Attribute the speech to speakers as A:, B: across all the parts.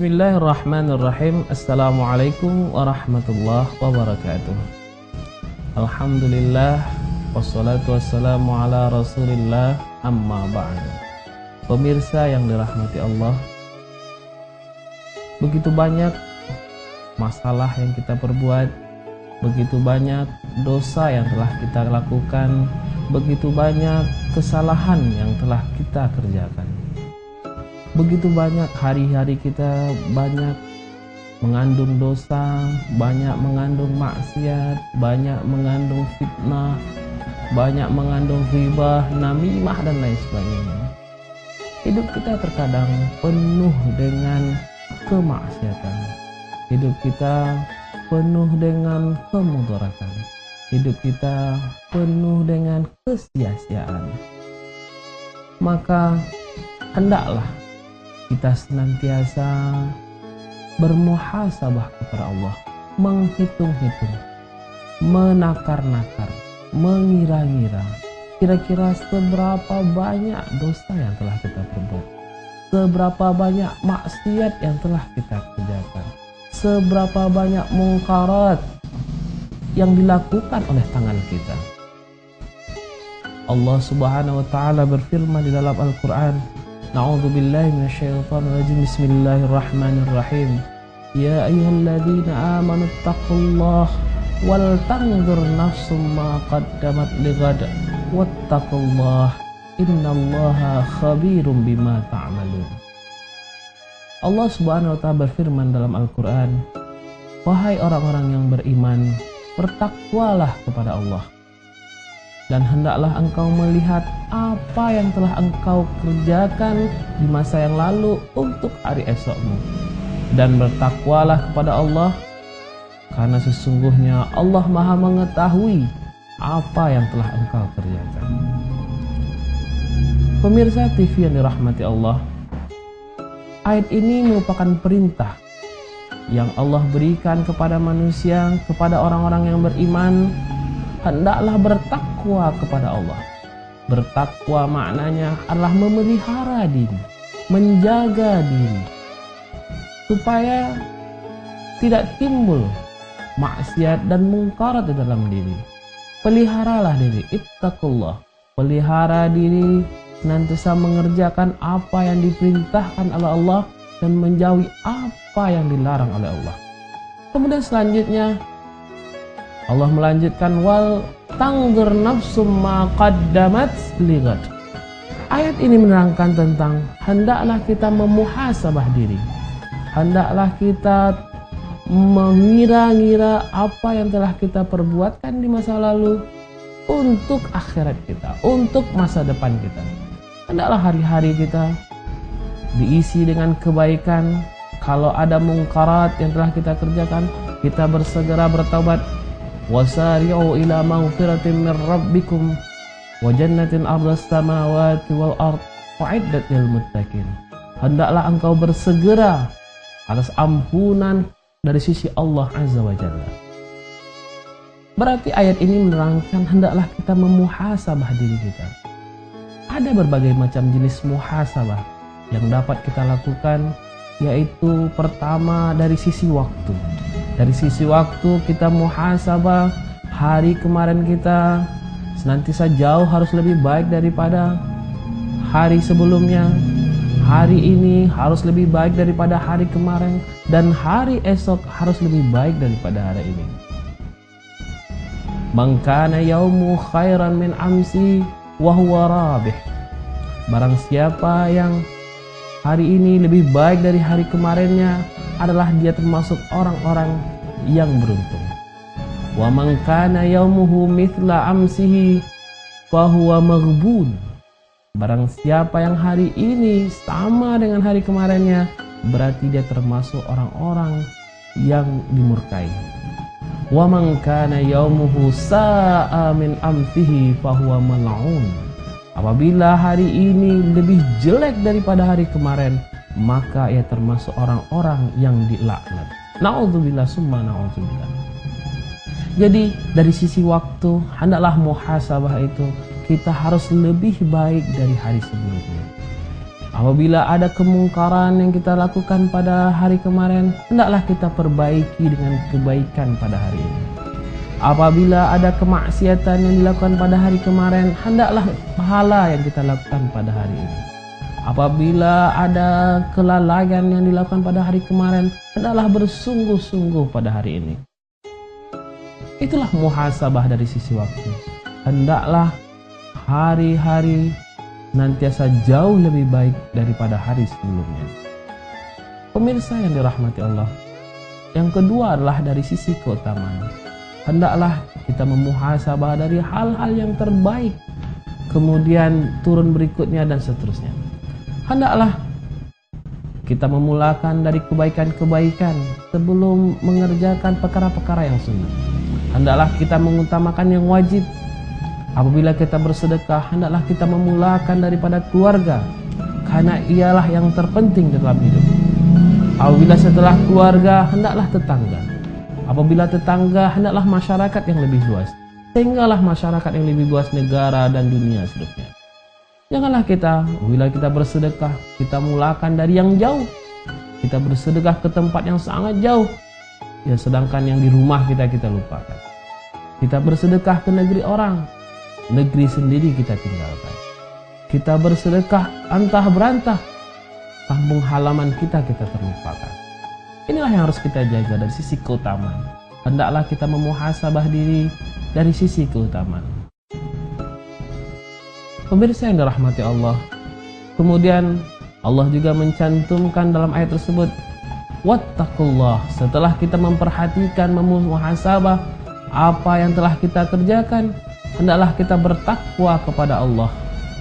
A: Bismillahirrahmanirrahim. Assalamualaikum warahmatullahi wabarakatuh. Alhamdulillah, wassalatu wassalamu ala rasulillah, amma ba'du. Pemirsa yang dirahmati Allah, begitu banyak masalah yang kita perbuat, begitu banyak dosa yang telah kita lakukan, begitu banyak kesalahan yang telah kita kerjakan. Begitu banyak hari-hari kita banyak mengandung dosa, banyak mengandung maksiat, banyak mengandung fitnah, banyak mengandung ghibah, namimah dan lain sebagainya. Hidup kita terkadang penuh dengan kemaksiatan. Hidup kita penuh dengan kemudaratan. Hidup kita penuh dengan kesia-siaan. Maka hendaklah kita senantiasa bermuhasabah kepada Allah, menghitung-hitung, menakar-nakar, mengira-ngira, kira-kira seberapa banyak dosa yang telah kita perbuat, seberapa banyak maksiat yang telah kita kerjakan, seberapa banyak mungkarat yang dilakukan oleh tangan kita. Allah Subhanahu wa taala berfirman di dalam Al-Qur'an, A'udzubillahi minasyaitonirrajim. Bismillahirrahmanirrahim. Ya ayyuhalladzina amanu taqullaha wal tanzur nafsum ma qaddamat lighad wattaqullaha innallaha khabirum bima ta'malun. Allah Subhanahu wa taala berfirman dalam Al-Qur'an, wahai orang-orang yang beriman, bertakwalah kepada Allah, dan hendaklah engkau melihat apa yang telah engkau kerjakan di masa yang lalu untuk hari esokmu. Dan bertakwalah kepada Allah, karena sesungguhnya Allah Maha mengetahui apa yang telah engkau kerjakan. Pemirsa TV yang dirahmati Allah, ayat ini merupakan perintah yang Allah berikan kepada manusia, kepada orang-orang yang beriman. Hendaklah bertakwa kepada Allah. Bertakwa maknanya adalah memelihara diri, menjaga diri, supaya tidak timbul maksiat dan mungkarat di dalam diri. Peliharalah diri, ittaqullah. Pelihara diri, senantiasa mengerjakan apa yang diperintahkan oleh Allah dan menjauhi apa yang dilarang oleh Allah. Kemudian selanjutnya Allah melanjutkan, wal tanzur nafsum ma qaddamat lighad. Ayat ini menerangkan tentang hendaklah kita memuhasabah diri. Hendaklah kita mengira-ngira apa yang telah kita perbuatkan di masa lalu untuk akhirat kita, untuk masa depan kita. Hendaklah hari-hari kita diisi dengan kebaikan. Kalau ada mungkarat yang telah kita kerjakan, kita bersegera bertaubat. Wasari'u ila maghfiratin min rabbikum wa jannatin ardhas samawati wal ard u'iddat lil muttaqin. Hendaklah engkau bersegera atas ampunan dari sisi Allah Azza wa Jalla. Berarti ayat ini menerangkan hendaklah kita memuhasabah diri kita. Ada berbagai macam jenis muhasabah yang dapat kita lakukan, yaitu pertama dari sisi waktu. Dari sisi waktu kita muhasabah, hari kemarin kita senantiasa jauh harus lebih baik daripada hari sebelumnya. Hari ini harus lebih baik daripada hari kemarin, dan hari esok harus lebih baik daripada hari ini. Man kana yaumu khairan min amsi wa huwa rabih. Barang siapa yang hari ini lebih baik dari hari kemarinnya, adalah dia termasuk orang-orang yang beruntung. Wa man kana yaumuhu mithla amsihi fa huwa maghbun. Barang siapa yang hari ini sama dengan hari kemarinnya, berarti dia termasuk orang-orang yang dimurkai. Wa man kana yaumuhu sa'a min amsihi fa huwa mal'un. Apabila hari ini lebih jelek daripada hari kemarin, maka ia termasuk orang-orang yang dilaknat. Na'udzubillah summa na'udzubillah. Jadi dari sisi waktu, hendaklah muhasabah itu kita harus lebih baik dari hari sebelumnya. Apabila ada kemungkaran yang kita lakukan pada hari kemarin, hendaklah kita perbaiki dengan kebaikan pada hari ini. Apabila ada kemaksiatan yang dilakukan pada hari kemarin, hendaklah pahala yang kita lakukan pada hari ini. Apabila ada kelalaian yang dilakukan pada hari kemarin, hendaklah bersungguh-sungguh pada hari ini. Itulah muhasabah dari sisi waktu. Hendaklah hari-hari nantiasa jauh lebih baik daripada hari sebelumnya. Pemirsa yang dirahmati Allah, yang kedua adalah dari sisi keutamaan. Hendaklah kita memuhasabah dari hal-hal yang terbaik, kemudian turun berikutnya dan seterusnya. Hendaklah kita memulakan dari kebaikan-kebaikan sebelum mengerjakan perkara-perkara yang sunnah. Hendaklah kita mengutamakan yang wajib. Apabila kita bersedekah, hendaklah kita memulakan daripada keluarga, karena ialah yang terpenting dalam hidup. Apabila setelah keluarga, hendaklah tetangga. Apabila tetangga, hendaklah masyarakat yang lebih luas. Sehinggalah masyarakat yang lebih luas, negara dan dunia seterusnya. Janganlah kita, apabila kita bersedekah, kita mulakan dari yang jauh. Kita bersedekah ke tempat yang sangat jauh, ya sedangkan yang di rumah kita lupakan. Kita bersedekah ke negeri orang, negeri sendiri kita tinggalkan. Kita bersedekah antah berantah, kampung halaman kita terlupakan. Inilah yang harus kita jaga dari sisi keutamaan. Hendaklah kita memuhasabah diri dari sisi keutamaan. Pemirsa yang dirahmati Allah, kemudian Allah juga mencantumkan dalam ayat tersebut, wattaqullah. Setelah kita memperhatikan, memuhasabah apa yang telah kita kerjakan, hendaklah kita bertakwa kepada Allah.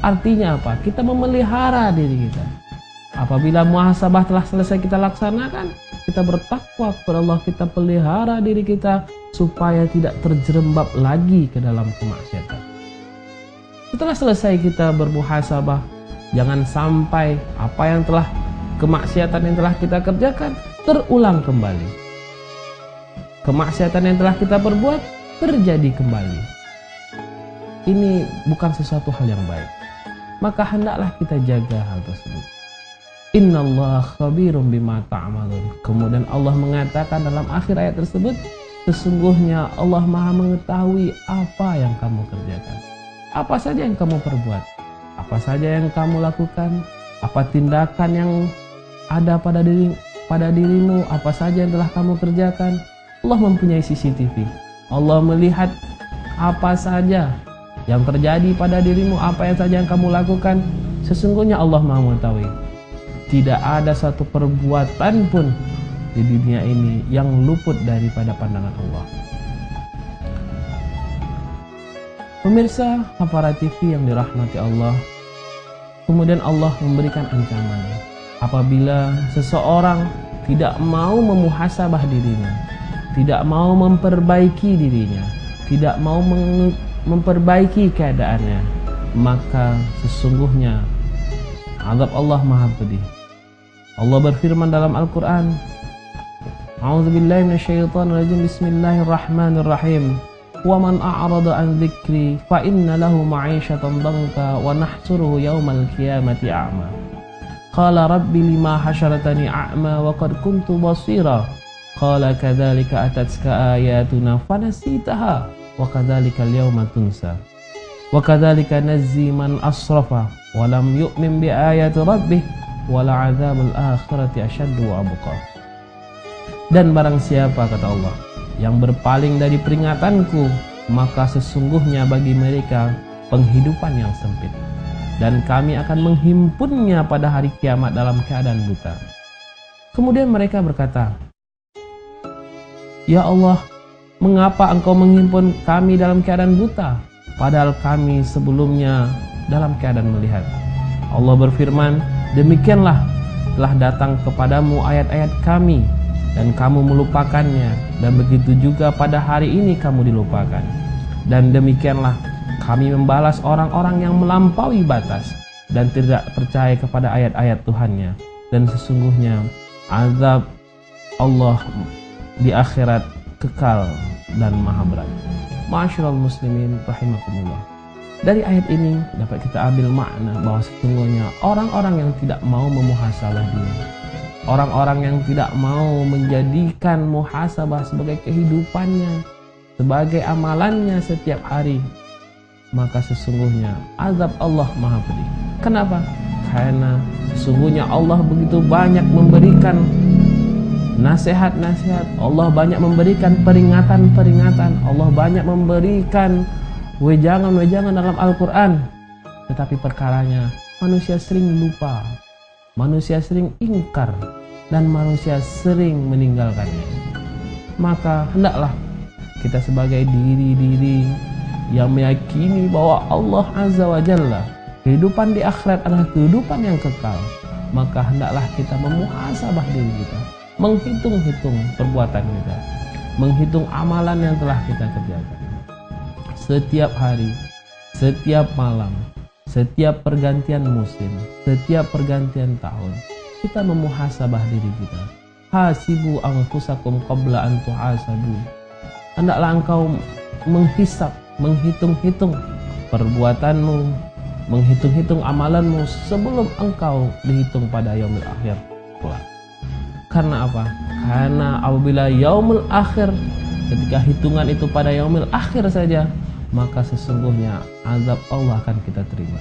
A: Artinya apa? Kita memelihara diri kita. Apabila muhasabah telah selesai kita laksanakan, kita bertakwa kepada Allah, kita pelihara diri kita supaya tidak terjerembab lagi ke dalam kemaksiatan. Setelah selesai kita bermuhasabah, jangan sampai apa yang telah kemaksiatan yang telah kita kerjakan terulang kembali. Kemaksiatan yang telah kita perbuat terjadi kembali. Ini bukan sesuatu hal yang baik. Maka hendaklah kita jaga hal tersebut. Innallaha khabirum bima ta'malun. Kemudian Allah mengatakan dalam akhir ayat tersebut, sesungguhnya Allah Maha mengetahui apa yang kamu kerjakan. Apa saja yang kamu perbuat, apa saja yang kamu lakukan, apa tindakan yang ada pada dirimu, apa saja yang telah kamu kerjakan. Allah mempunyai CCTV. Allah melihat apa saja yang terjadi pada dirimu, apa yang saja yang kamu lakukan. Sesungguhnya Allah Maha mengetahui. Tidak ada satu perbuatan pun di dunia ini yang luput daripada pandangan Allah. Pemirsa Hafara TV yang dirahmati Allah, kemudian Allah memberikan ancaman. Apabila seseorang tidak mau memuhasabah dirinya, tidak mau memperbaiki dirinya, tidak mau memperbaiki keadaannya, maka sesungguhnya azab Allah Maha pedih. Allah berfirman dalam Al-Quran, A'udzubillahi minasyaitonirrajim, Bismillahirrahmanirrahim. Wa man a'rada an dzikri fa inna lahu ma'isyatan dhanka wa nahsuruhu yaumal qiyamati a'ma. Qala rabbi lima hasyartani a'ma wa qad kuntu basira. Qala kadzalika atatka ayatuna fanasitaha wa kadzalika al-yawma tunsa. Wa kadzalika nazzi man asrafa wa lam yu'min bi ayati rabbih wa la'adzabul akhirati asyaddu wa abqa. Dan barang siapa, kata Allah, yang berpaling dari peringatanku, maka sesungguhnya bagi mereka penghidupan yang sempit, dan kami akan menghimpunnya pada hari kiamat dalam keadaan buta. Kemudian mereka berkata, Ya Allah, mengapa engkau menghimpun kami dalam keadaan buta, padahal kami sebelumnya dalam keadaan melihat? Allah berfirman, demikianlah telah datang kepadamu ayat-ayat kami, dan kamu melupakannya, dan begitu juga pada hari ini kamu dilupakan. Dan demikianlah kami membalas orang-orang yang melampaui batas dan tidak percaya kepada ayat-ayat Tuhannya. Dan sesungguhnya azab Allah di akhirat kekal dan maha berat. Ma'asyiral muslimin rahimakumullah. Dari ayat ini dapat kita ambil makna bahwa sesungguhnya orang-orang yang tidak mau memuhasabah diri, orang-orang yang tidak mau menjadikan muhasabah sebagai kehidupannya, sebagai amalannya setiap hari, maka sesungguhnya azab Allah Maha Pedih. Kenapa? Karena sesungguhnya Allah begitu banyak memberikan nasihat-nasihat, Allah banyak memberikan peringatan-peringatan, Allah banyak memberikan wejangan-wejangan dalam Al-Quran. Tetapi perkaranya manusia sering lupa, manusia sering ingkar, dan manusia sering meninggalkannya. Maka hendaklah kita sebagai diri-diri yang meyakini bahwa Allah Azza wa Jalla, kehidupan di akhirat adalah kehidupan yang kekal, maka hendaklah kita memuhasabah diri kita, menghitung-hitung perbuatan kita, menghitung amalan yang telah kita kerjakan. Setiap hari, setiap malam, setiap pergantian musim, setiap pergantian tahun, kita memuhasabah diri kita. Hasibu anfusakum qabla an tuhasabu. Hendaklah engkau menghisap, menghitung-hitung perbuatanmu, menghitung-hitung amalanmu sebelum engkau dihitung pada yaumul akhir kelak. Karena apa? Karena apabila yaumul akhir, ketika hitungan itu pada yaumul akhir saja, maka sesungguhnya azab Allah akan kita terima.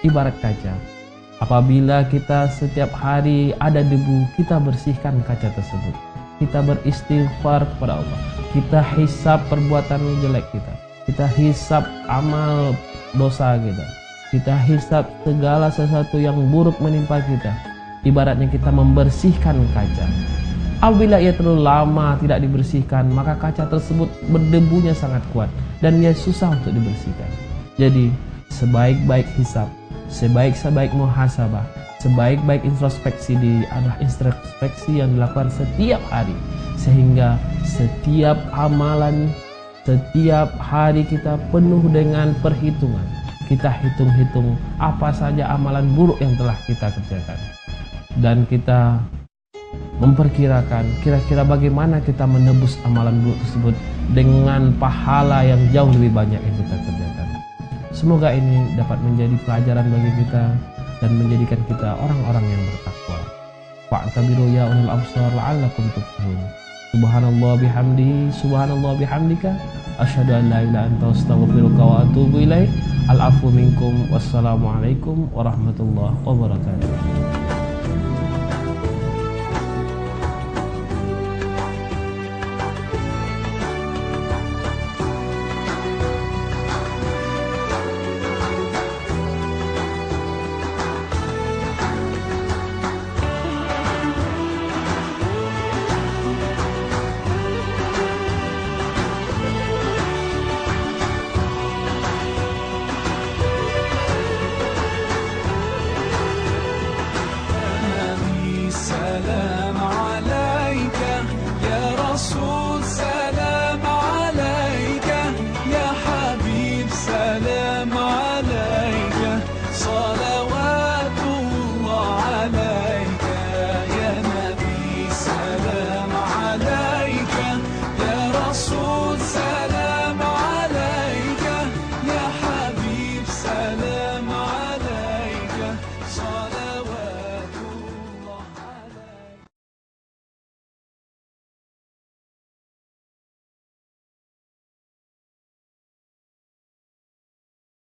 A: Ibarat kaca, apabila kita setiap hari ada debu, kita bersihkan kaca tersebut, kita beristighfar kepada Allah, kita hisap perbuatan jelek kita hisap amal dosa kita hisap segala sesuatu yang buruk menimpa kita. Ibaratnya kita membersihkan kaca. Apabila ia terlalu lama tidak dibersihkan, maka kaca tersebut berdebunya sangat kuat dan ia susah untuk dibersihkan. Jadi sebaik-baik hisab, sebaik-baik muhasabah, sebaik-baik introspeksi adalah introspeksi yang dilakukan setiap hari, sehingga setiap amalan, setiap hari kita penuh dengan perhitungan. Kita hitung-hitung apa saja amalan buruk yang telah kita kerjakan, dan kita memperkirakan kira-kira bagaimana kita menebus amalan buruk tersebut dengan pahala yang jauh lebih banyak yang kita kerjakan. Semoga ini dapat menjadi pelajaran bagi kita dan menjadikan kita orang-orang yang bertakwa. Fa'tabiru ya ulil absar la'allakum tuflihun. Subhanallah bihamdihi, subhanallah bihamdika, asyhadu an la ilaha illa anta astaghfiruka wa atubu ilaik. Al-afu minkum, wassalamualaikum warahmatullahi wabarakatuh.